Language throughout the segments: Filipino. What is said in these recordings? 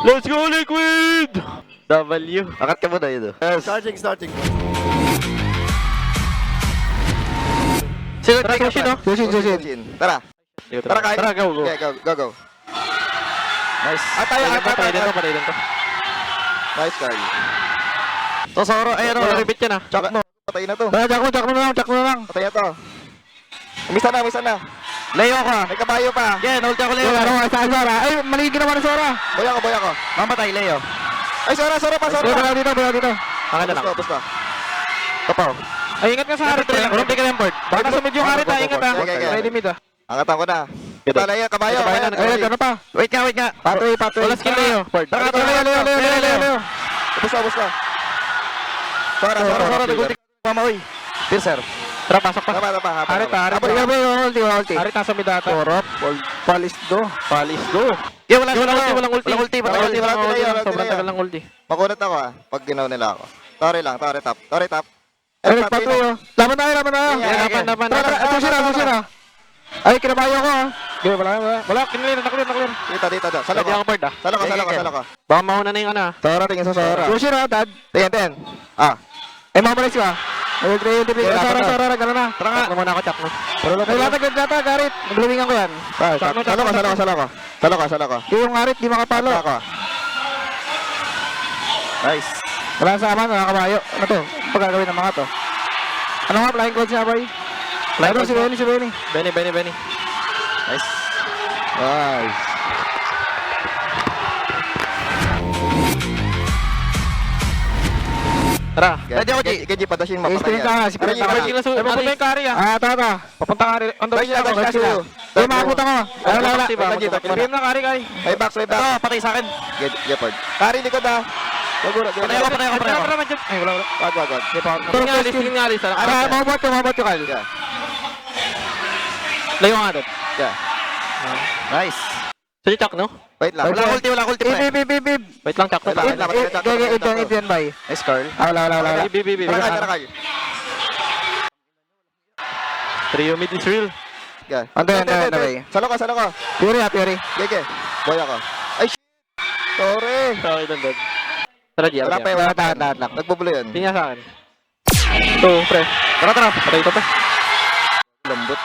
Let's go, Liquid! W. Angat ka muna yun. Starting. Sige, tara, Yoshin, no? Yoshin. Tara. Tara, Kyle. Tara, go. Okay, go. Nice. Tayo. Patay din to. Nice, Kyle. To, Soro. Ayan o. Repeat yan, ah. Chak mo. Patay na to. Jack mo na lang. Patay na to. Umisa na. Leo ka. May kabayo pa. Yeah, naulti ako Leo. Sora. Ay, mali ginawa ng Sora. Boya ko. Mamatay, Leo. Ay, Sora pa. Bola dito. Akin na lang. Basta. Tapaw. Ay, ingat ka sa Harit. Urong ka ng board. Baka sumid yung Harit, ah. Ingat, ah. Okay. Ready mid, ah. Angatan ko na. Ito na yan, kabayo. Ay, ano pa? Wait nga. Patoy. Wala skill, Leo. Board. Tara, Leo. Busta. Sora. Nagulti ka. Mama, oy. Piercer. Tara, pasok pa. Tama. Harit. Ulti. Harit nasa mid ata. Torop. Palisdo. Yeah, walang ulti. Sobrang tagal ng ulti. Makunat ako pag ginaw nila ako. Tore top. Ay, nagpatoy oh. Laban tayo. Laban. Ito sira. Ay, kinabayo ko ah. Wala, kinlir, naklir. Dito. Salo Pwede ko. ako bird, ah. Salo ko. Baka mauna na yung ano, ah. Sora, tingin sa Sora. Ito sira, dad. Tingin. Eh, mamalis ka. Ay, Sora, gano'n na. Tara nga. Muna ako, chak, no? Ay, latag, Garit. Naglumingan ko yan. Salo ko. Yung Garit, di makapalo. Ako. Nice. Wala sa aman, nakakabayo. Ano to? Ano pa gagawin ng mga to? Ano nga, flying coach niya, boy? Si Benny. Benny. Nice. Tara. Pwede ako, G. Ikaw, G, padashin mo. Sprint ka nga, sprint ka. Papunta yung carry, ah. Ah, tara. Papunta carry. On the way Dash ako. na. Ay, makabutan ko. Wala. Game na carry. May back. Patay sa akin. Gepard. Kari, likod na. Patay ako. Ay, wala. Wag. Tingin nga alis. Mabot ko, Kyle. Yeah. Layo nga doon. Yeah. Nice. So, chak, no? Wait lang. Wala ulti pa. Bib. Wait lang, chak. Wait lang. Ito yan, bay. Nice, Carl. Wala. Bi. Tara, Carl. Trio mid is real. Yeah. Antayin, bay. Salo ko. Fury. Gege. Boy ako. Ay, sorry. Sorry, doon. Tara, G. Wala pa. Tahan. Nagbubulo yun. Tingnan sa akin. Ito, pre. Tara. Patay ito, pre. Lambot.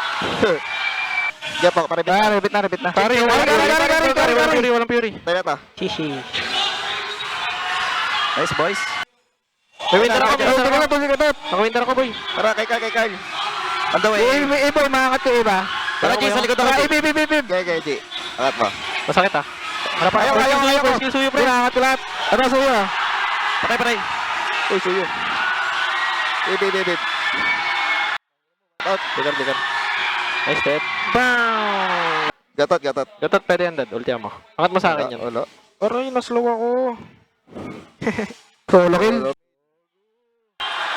Gepo, pare. Repeat na. Carry. Walang fury. Tayo na to. Hihi. Nice, boys. May winter ako, Tuloy ka, boy. Tara, kay Carl. On the way. Iba, umangat yung iba. Tara, G, sa likod ako. Bib. Gege, G. Angat mo. Masakit, ah. Harap Ayaw. Skill suyo, pre. Umangat lahat. Ano suyo? Patay. Uy, suyo. Bib. Out. Bigar. Nice step. Bang! Gatot. Pwede yan, dad. Ulti mo. Angat mo sa akin yan. Ulo. Aray, naslow ako. Solo kill.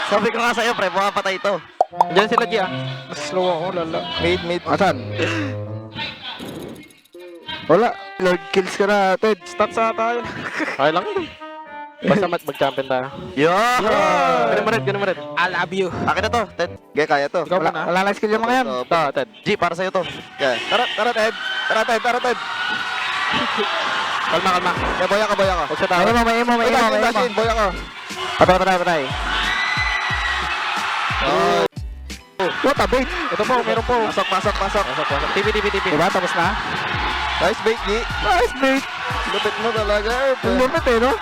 Sabi ko nga sa'yo, pre, pumapatay ito. Diyan sila, G, ah. Naslow ako, lala. Mid. Asan? Wala. Lord kills ka na, Ted. Stats ata yun. Okay lang yun. Basta mag-champion tayo. Ganun mo rin. I love you. Akin na to, Ted. Gege, kaya to. Ikaw muna. Wala lang skill yung mga yan. Ito, Ted. G, para sa'yo to. Okay. Tara, Ted. Kalma. Kaya boy ako. Huwag sa tao. May imo. Boy ako. Patay. What a bait. Ito po, meron po. Pasok. TV. Diba, tapos na? Nice bait, G. Nice bait. Lupit mo talaga. Ang lupit no?